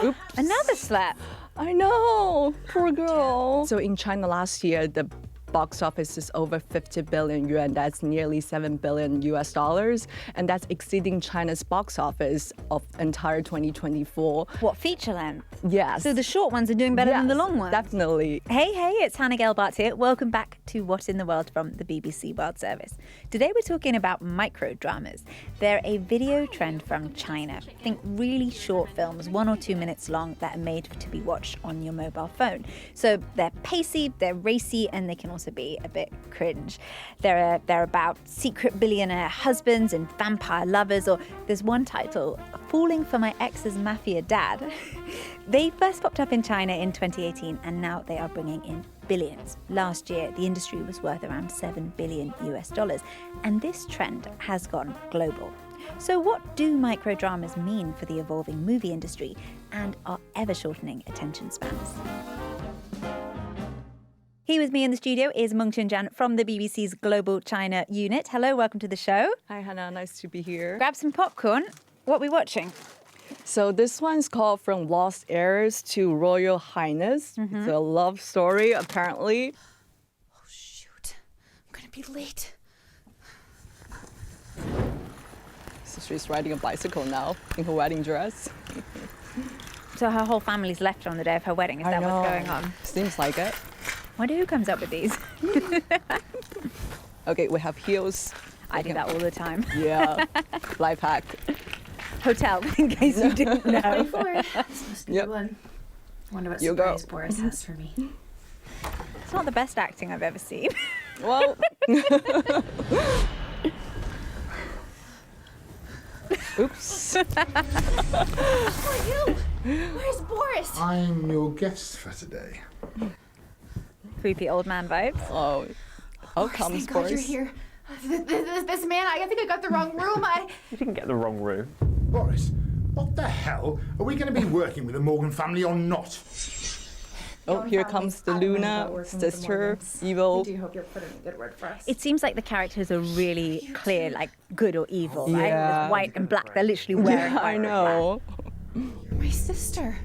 Oops. Another slap. I know, poor girl. So in China last year, the box office is over 50 billion yuan. That's nearly 7 billion US dollars. And that's exceeding China's box office of entire 2024. What, feature length? Yes. So the short ones are doing better than the long ones? Definitely. Hey, it's Hannah Gelbart here. Welcome back to What in the World from the BBC World Service. Today we're talking about micro-dramas. They're a video trend from China. Think really short films, 1 or 2 minutes long, that are made to be watched on your mobile phone. So they're pacey, they're racy, and they can also be a bit cringe. They're about secret billionaire husbands and vampire lovers, or there's one title, Falling for My Ex's Mafia Dad. They first popped up in China in 2018, and now they are bringing in billions. Last year, the industry was worth around 7 billion US dollars, and this trend has gone global. So what do microdramas mean for the evolving movie industry and our ever-shortening attention spans? Here with me in the studio is Mengchen Zhang from the BBC's Global China unit. Hello, welcome to the show. Hi, Hannah. Nice to be here. Grab some popcorn. What are we watching? So this one's called From Lost Heirs to Royal Highness. It's a love story, apparently. Oh, shoot. I'm gonna be late. So she's riding a bicycle now in her wedding dress. So her whole family's left her on the day of her wedding. Is that what's going on? Seems like it. Wonder who comes up with these. Okay, we have heels. I do that all the time. Yeah, life hack. Hotel, in case you didn't know. This must be the one. Wonder what You go. surprise Boris has for me. It's not the best acting I've ever seen. Well, oops. Who are you? Where's Boris? I'm your guest for today. Creepy old man vibes. Oh, comes Thank God you're Boris. here. This man, I think I got the wrong room. You didn't get the wrong room. Boris, what the hell? Are we going to be working with the Morgan family or not? Oh, here comes the Luna, sister, evil. I do hope you're putting a good word for us. It seems like the characters are really clear, like good or evil, right? Yeah. There's white and black. They're literally wearing Yeah, white I and know. My sister.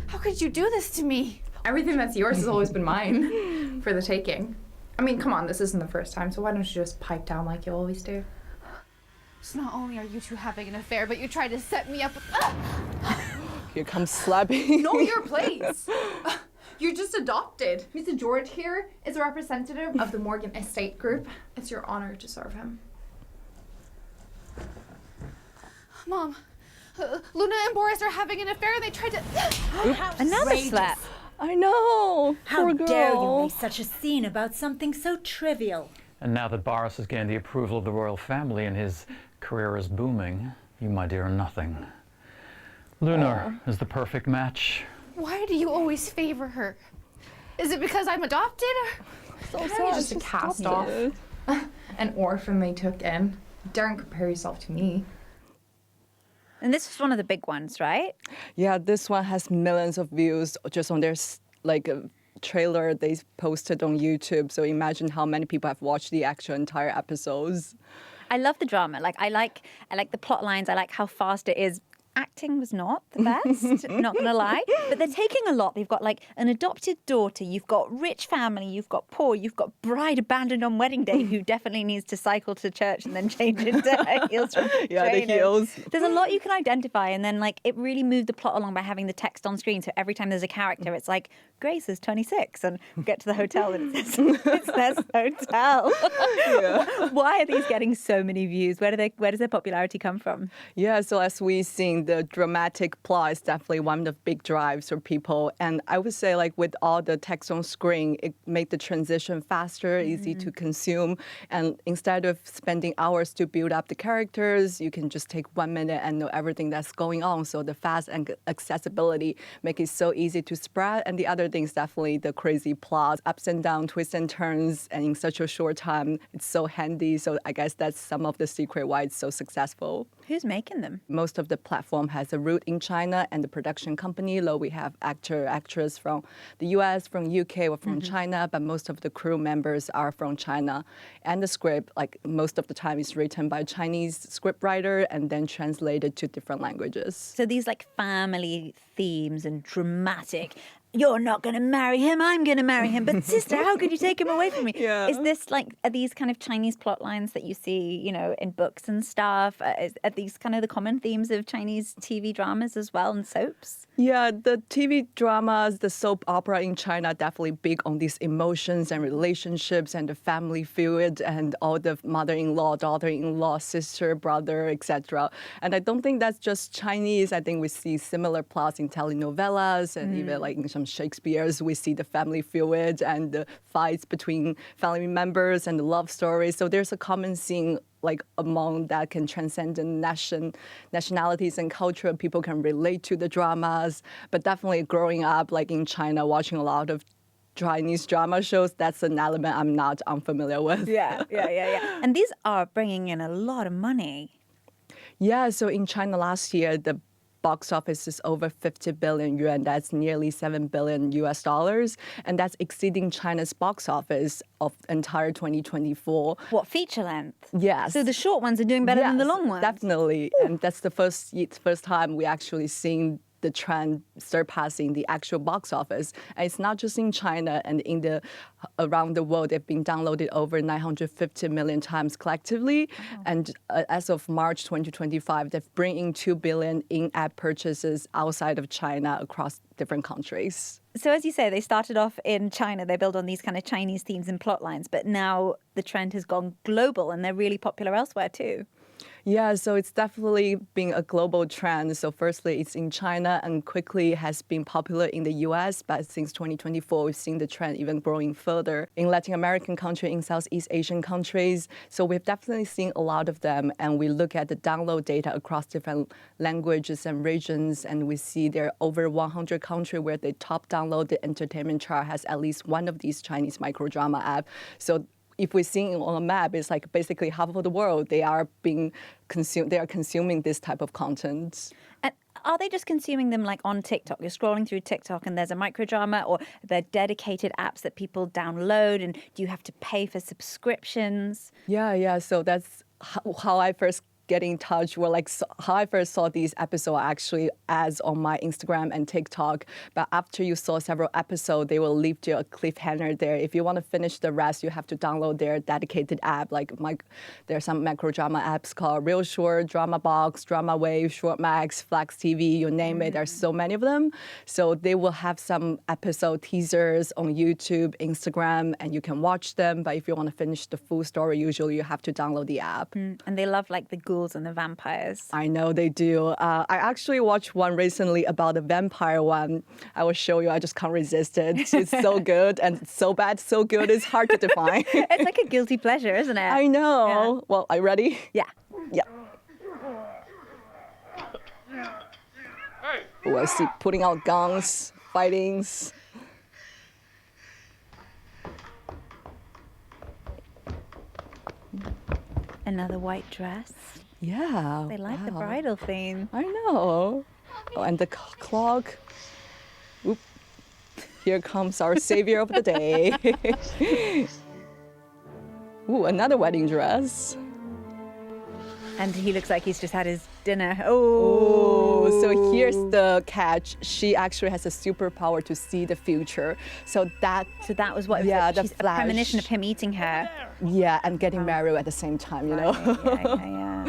How could you do this to me? Everything that's yours has always been mine for the taking. I mean, come on, this isn't the first time, so why don't you just pipe down like you always do? So not only are you two having an affair, but you tried to set me up with... Here comes slapping. Know your place. You're just adopted. Mr. George here is a representative of the Morgan Estate Group. It's your honor to serve him. Mom, Luna and Boris are having an affair and they tried to... Another slap. I know. How Poor girl. dare you make such a scene about something so trivial? And now that Boris has gained the approval of the royal family and his career is booming, you, my dear, are nothing. Luna is the perfect match. Why do you always favor her? Is it because I'm adopted? So You're just a cast off. An orphan they took in. Don't compare yourself to me. And this was one of the big ones, right? Yeah, this one has millions of views just on their trailer they posted on YouTube. So imagine how many people have watched the actual entire episodes. I love the drama. I like the plot lines. I like how fast it is. Acting was not the best, not gonna lie. But they're taking a lot. They've got an adopted daughter, you've got rich family, you've got poor, you've got bride abandoned on wedding day who definitely needs to cycle to church and then change into heels from Yeah, the trainers. heels. There's a lot you can identify, and then it really moved the plot along by having the text on screen. So every time there's a character, it's like Grace is 26, and we get to the hotel and it says it's their hotel. Yeah. Why are these getting so many views? Where does their popularity come from? Yeah, so as we've seen, the dramatic plot is definitely one of the big drives for people. And I would say with all the text on screen, it made the transition faster, easy to consume. And instead of spending hours to build up the characters, you can just take 1 minute and know everything that's going on. So the fast and accessibility make it so easy to spread. And the other thing is definitely the crazy plot, ups and downs, twists and turns. And in such a short time, it's so handy. So I guess that's some of the secret why it's so successful. Who's making them? Most of the platform has a root in China, and the production company, though we have actress from the US, from UK, or from China, but most of the crew members are from China. And the script, like most of the time, is written by a Chinese scriptwriter and then translated to different languages. So these like family themes and dramatic, you're not going to marry him, I'm going to marry him. But sister, how could you take him away from me? Yeah. Is this like, are these kind of Chinese plot lines that you see, you know, in books and stuff? Are these kind of the common themes of Chinese TV dramas as well and soaps? Yeah, the TV dramas, the soap opera in China are definitely big on these emotions and relationships and the family feud and all the mother-in-law, daughter-in-law, sister, brother, etc. And I don't think that's just Chinese. I think we see similar plots in telenovelas and even like in some Shakespeare's, we see the family feud and the fights between family members and the love stories. So there's a common theme like among that can transcend the nationalities and culture. People can relate to the dramas, but definitely growing up like in China, watching a lot of Chinese drama shows, that's an element I'm not unfamiliar with. Yeah. And these are bringing in a lot of money. Yeah, so in China last year, the box office is over 50 billion yuan. That's nearly $7 billion US dollars. And that's exceeding China's box office of entire 2024. What, feature length? Yes. So the short ones are doing better than the long ones? Definitely. Ooh. And that's the first time we actually seen the trend surpassing the actual box office. And it's not just in China and around the world. They've been downloaded over 950 million times collectively. Wow. And as of March 2025, they've bring in 2 billion in-app purchases outside of China across different countries. So as you say, they started off in China. They build on these kind of Chinese themes and plot lines, but now the trend has gone global and they're really popular elsewhere too. Yeah, so it's definitely been a global trend. So firstly, it's in China and quickly has been popular in the US. But since 2024, we've seen the trend even growing further in Latin American countries, in Southeast Asian countries. So we've definitely seen a lot of them. And we look at the download data across different languages and regions. And we see there are over 100 countries where the top downloaded entertainment chart has at least one of these Chinese microdrama apps. So if we're seeing on a map, it's like basically half of the world, they are consuming this type of content. And are they just consuming them like on TikTok? You're scrolling through TikTok and there's a microdrama, or they're dedicated apps that people download, and do you have to pay for subscriptions? Yeah. So that's how I first get in touch. How I first saw these episodes actually ads on my Instagram and TikTok. But after you saw several episodes, they will leave you a cliffhanger there. If you want to finish the rest, you have to download their dedicated app. There are some macro drama apps called Real Short, Drama Box, Drama Wave, Short Max, Flex TV, you name it. There's so many of them. So they will have some episode teasers on YouTube, Instagram, and you can watch them. But if you want to finish the full story, usually you have to download the app. And they love like the ghouls and the vampires. I know they do. I actually watched one recently about the vampire one. I will show you. I just can't resist it. It's so good and so bad, so good. It's hard to define. It's like a guilty pleasure, isn't it? I know. Yeah. Well, are you ready? Yeah. Oh, I see putting out guns, fightings. Another white dress. Yeah. They like the bridal theme. I know. Oh, and the clock. Oop. Here comes our savior of the day. Ooh, another wedding dress. And he looks like he's just had his dinner. Oh, so here's the catch. She actually has a superpower to see the future. So that was what. Yeah, she's a premonition of him eating her. Yeah, and getting married at the same time. You know. Yeah.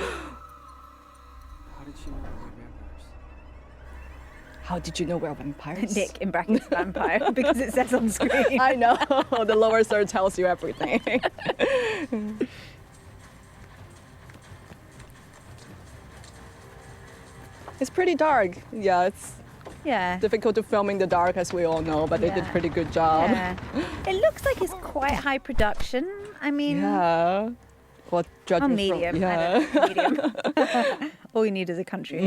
How did you know we're vampires? Nick, in brackets, vampire, because it says on screen. I know. The lower third tells you everything. It's pretty dark. Yeah, it's difficult to film in the dark, as we all know, but they did a pretty good job. Yeah. It looks like it's quite high production. I mean... Yeah. What judging medium. From, yeah. I don't know, medium. All you need is a country.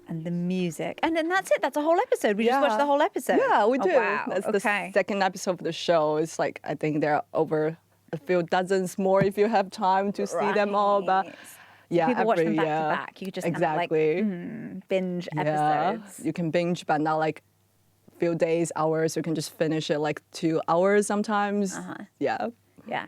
And the music. And then that's it. That's a whole episode. We just watched the whole episode. Yeah, we do. Oh, wow. That's the second episode of the show. It's like, I think there are over a few dozens more if you have time to see them all. But yeah, People watch them back yeah, to back. You just exactly. kind of like binge Yeah, episodes. you can binge, but not like few days, hours. You can just finish it like 2 hours sometimes. Yeah. Yeah.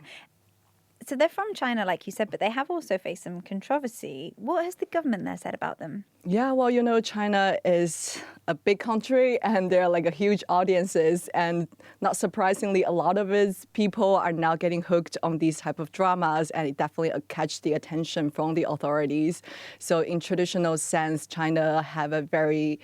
So they're from China, like you said, but they have also faced some controversy. What has the government there said about them? Yeah, well, you know, China is a big country and there are like a huge audiences. And not surprisingly, a lot of its people are now getting hooked on these type of dramas, and it definitely catch the attention from the authorities. So in traditional sense, China have a very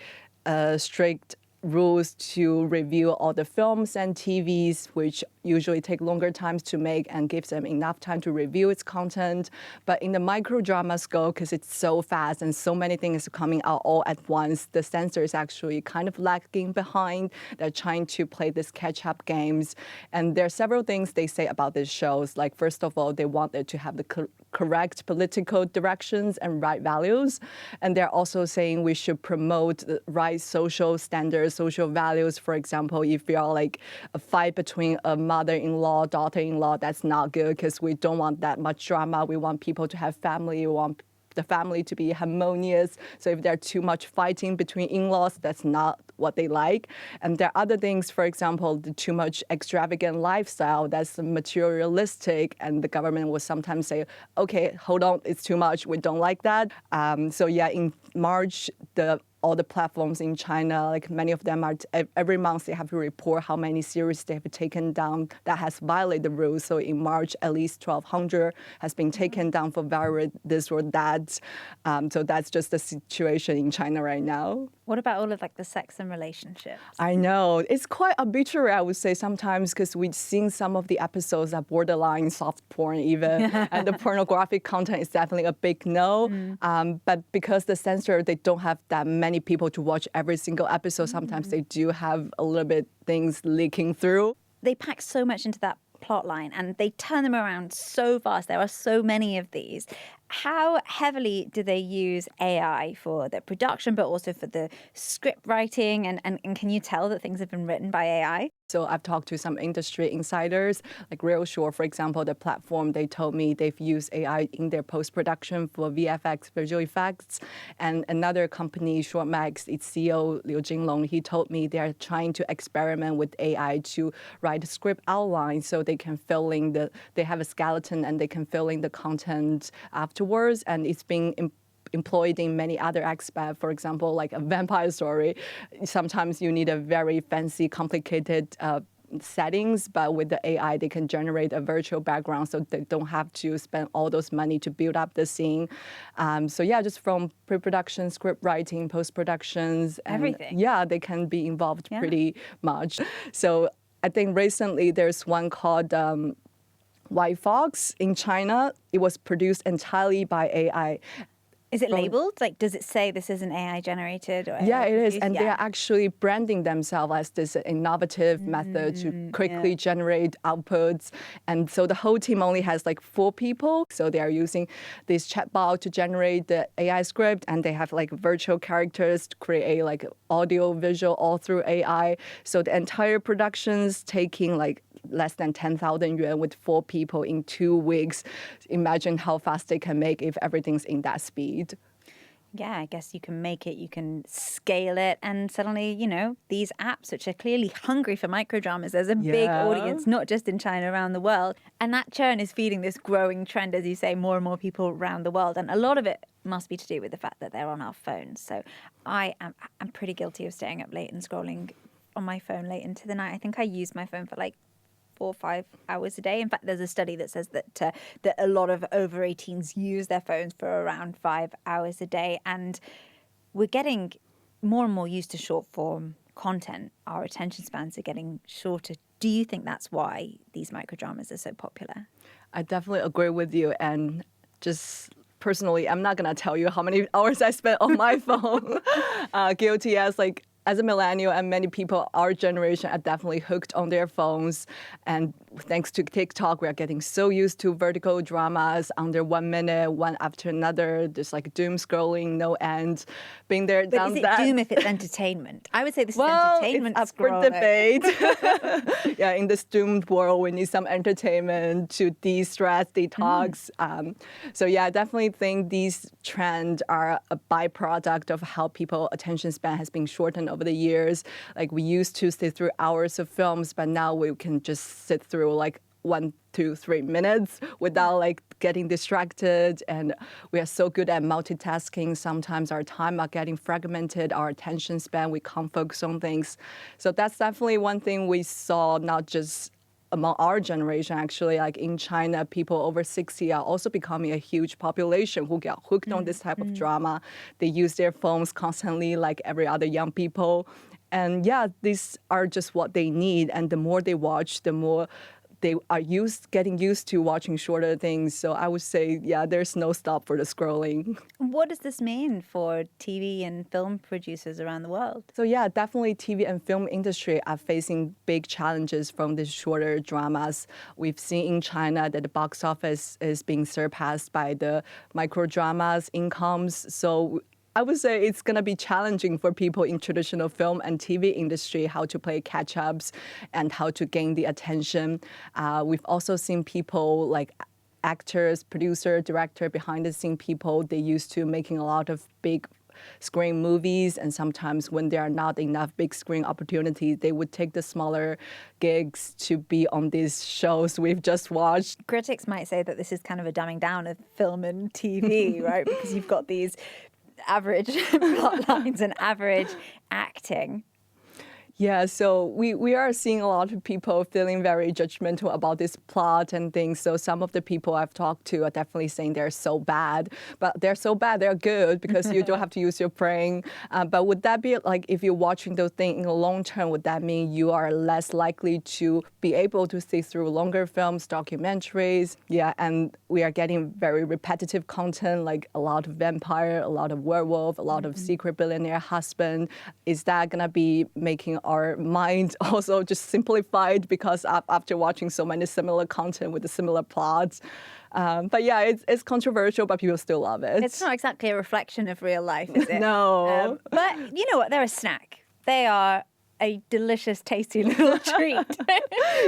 strict rules to review all the films and TVs, which usually take longer times to make and gives them enough time to review its content. But in the micro drama scope, because it's so fast and so many things are coming out all at once, the censor is actually kind of lagging behind. They're trying to play this catch-up games. And there are several things they say about these shows. Like, first of all, they want it to have the correct political directions and right values. And they're also saying we should promote the right social standards, social values. For example, if you are like a fight between a mother-in-law, daughter-in-law, that's not good because we don't want that much drama. We want people to have family. We want the family to be harmonious. So if there's too much fighting between in-laws, that's not what they like. And there are other things, for example, the too much extravagant lifestyle that's materialistic, and the government will sometimes say, okay, hold on, it's too much, we don't like that. So yeah, in March, all the platforms in China, like many of them are, every month they have to report how many series they have taken down that has violated the rules. So in March, at least 1,200 has been taken down for violating this or that. So that's just the situation in China right now. What about all of like the sex and relationships? I know. It's quite arbitrary, I would say, sometimes, because we've seen some of the episodes that borderline soft porn even, and the pornographic content is definitely a big no. But because the censor, they don't have that many people to watch every single episode, sometimes they do have a little bit things leaking through. They pack so much into that plot line and they turn them around so fast. There are so many of these. How heavily do they use AI for the production, but also for the script writing? And can you tell that things have been written by AI? So I've talked to some industry insiders, like Real Shore, for example, the platform, they told me they've used AI in their post-production for VFX, visual effects. And another company, Shortmax, its CEO, Liu Jinglong, he told me they're trying to experiment with AI to write a script outline so they can fill in they have a skeleton and they can fill in the content afterwards. And it's being employed in many other aspects. For example, like a vampire story, sometimes you need a very fancy, complicated settings, but with the AI, they can generate a virtual background so they don't have to spend all those money to build up the scene. So yeah, just from pre-production, script writing, post-productions. Everything. Yeah, they can be involved pretty much. So I think recently there's one called White Fox in China. It was produced entirely by AI. Is it labeled? Like, does it say this is an AI generated? Or Yeah, AI it is. produced? And they are actually branding themselves as this innovative method to quickly generate outputs. And so the whole team only has like 4 people. So they are using this chatbot to generate the AI script. And they have like virtual characters to create like audio, visual, all through AI. So the entire production's taking like less than 10,000 yuan with 4 people in 2 weeks. Imagine how fast they can make if everything's in that speed. Yeah, I guess you can make it, you can scale it, and suddenly, you know, these apps, which are clearly hungry for microdramas, there's a big audience, not just in China, around the world. And that churn is feeding this growing trend, as you say, more and more people around the world. And a lot of it must be to do with the fact that they're on our phones. So I'm pretty guilty of staying up late and scrolling on my phone late into the night. I think I use my phone for like 4 or 5 hours a day. In fact, there's a study that says that a lot of over 18s use their phones for around 5 hours a day. And we're getting more and more used to short form content. Our attention spans are getting shorter. Do you think that's why these microdramas are so popular? I definitely agree with you. And just personally, I'm not going to tell you how many hours I spent on my phone. Guilty as like as a millennial and many people, our generation are definitely hooked on their phones. And thanks to TikTok, we are getting so used to vertical dramas under 1 minute, one after another. There's like doom scrolling, no end. Being there, But done is it that. doom if it's entertainment? I would say this is Well, entertainment it's up for scrolling. debate. Yeah, in this doomed world, we need some entertainment to de-stress, detox. So yeah, I definitely think these trends are a byproduct of how people attention span has been shortened over the years. Like we used to sit through hours of films, but now we can just sit through like 1, 2, 3 minutes without like getting distracted. And we are so good at multitasking. Sometimes our time are getting fragmented, our attention span, we can't focus on things. So that's definitely one thing we saw, not just among our generation, actually, like in China, people over 60 are also becoming a huge population who get hooked on this type of drama. They use their phones constantly like every other young people. And yeah, these are just what they need. And the more they watch, the more they are getting used to watching shorter things. So I would say, yeah, there's no stop for the scrolling. What does this mean for TV and film producers around the world? So yeah, definitely TV and film industry are facing big challenges from these shorter dramas. We've seen in China that the box office is being surpassed by the micro dramas incomes. So I would say it's going to be challenging for people in traditional film and TV industry how to play catch-ups and how to gain the attention. We've also seen people like actors, producer, director, behind-the-scene people, they used to making a lot of big screen movies, and sometimes when there are not enough big screen opportunities, they would take the smaller gigs to be on these shows we've just watched. Critics might say that this is kind of a dumbing down of film and TV, right? Because you've got these average plot lines and average acting. Yeah, so we are seeing a lot of people feeling very judgmental about this plot and things. So some of the people I've talked to are definitely saying they're so bad, but they're so bad, they're good because you don't have to use your brain. But would that be like, if you're watching those things in the long term, would that mean you are less likely to be able to see through longer films, documentaries? Yeah, and we are getting very repetitive content, like a lot of vampire, a lot of werewolf, a lot of secret billionaire husband. Is that gonna be making our mind also just simplified because after watching so many similar content with the similar plots? But yeah, it's controversial, but people still love it. It's not exactly a reflection of real life, is it? No. But you know what? They're a snack. They are a delicious, tasty little treat.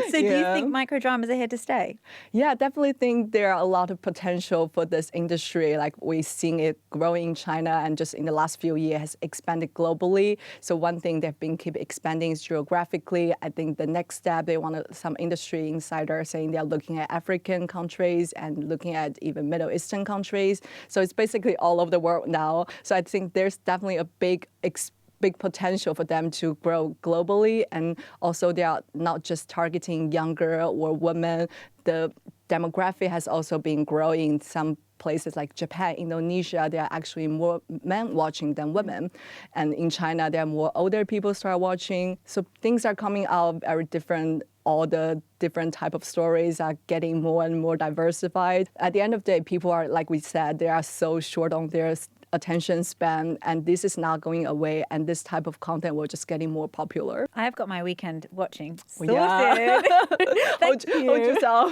So do you think microdramas are here to stay? Yeah, I definitely think there are a lot of potential for this industry. Like we're seeing it growing in China and just in the last few years has expanded globally. So one thing they've been keep expanding is geographically. I think the next step, some industry insiders saying they're looking at African countries and looking at even Middle Eastern countries. So it's basically all over the world now. So I think there's definitely a big potential for them to grow globally. And also they are not just targeting younger or women. The demographic has also been growing in some places like Japan, Indonesia. There are actually more men watching than women. And in China, there are more older people start watching. So things are coming out very different. All the different type of stories are getting more and more diversified. At the end of the day, people are, like we said, they are so short on their attention span, and this is not going away, and this type of content will just getting more popular. I've got my weekend watching sorted. Yeah. Thank you. Hold yourself.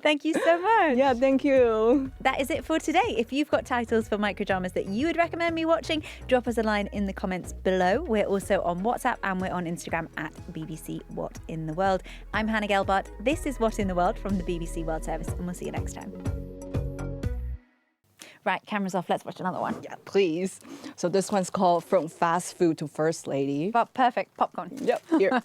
Thank you so much. Yeah, thank you. That is it for today. If you've got titles for microdramas that you would recommend me watching, drop us a line in the comments below. We're also on WhatsApp and we're on Instagram at BBC What in the World. I'm Hannah Gelbart. This is What in the World from the BBC World Service, and we'll see you next time. Right, cameras off. Let's watch another one. Yeah, please. So this one's called From Fast Food to First Lady. Well, perfect. Popcorn. Yep, here.